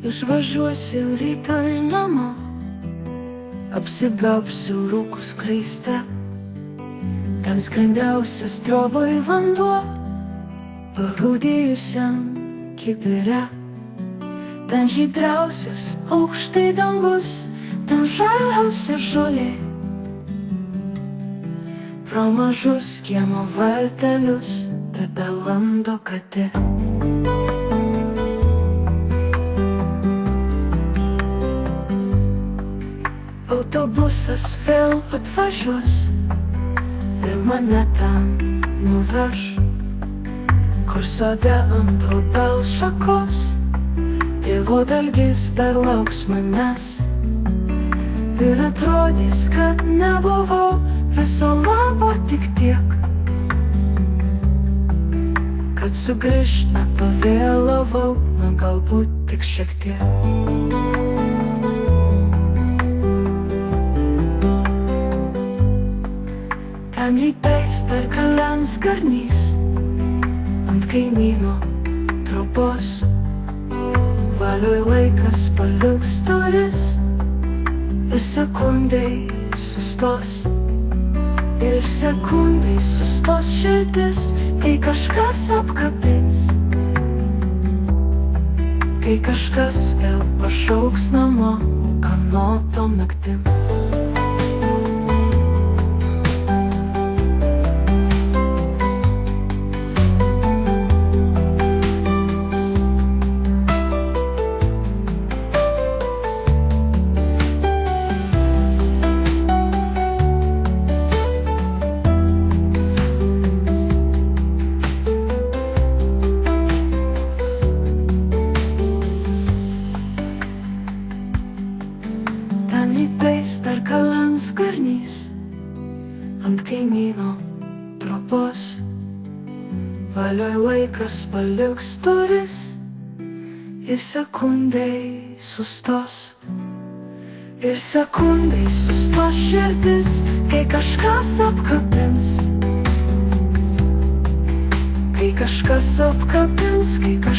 Išvažiuosiu rytoj namo, apsigausiu rūkų skraiste. Ten skrandiausias troboj vanduo, parūdijusiam kibire. Ten žydriausias aukštai dangus, ten žaliausia žolė. Pro mažus kiemo vartelius tebelando katė. Autobusas vėl atvažiuos ir mane ten nuveš, kur sode ant obels šakos tėvo dalgis dar lauks manęs. Ir atrodys, kad nebuvau viso labo tik tiek, kad sugrįžt nepavėlavau, na galbūt tik šiek tiek. Ten rytais dar kalens garnys ant kaimyno trobos. Valioj laikas paliks duris ir sekundai sustos. Ir sekundai sustos širdis, kai kažkas apkabins, kai kažkas vėl pašauks namo ūkanotom naktim. Rytais dar kalens garnys ant kaimyno trobos. Valioj laikas paliks duris ir sekundai sustos. Ir sekundai sustos širdis, kai kažkas apkabins, kai kažkas apkabins, kai kažkas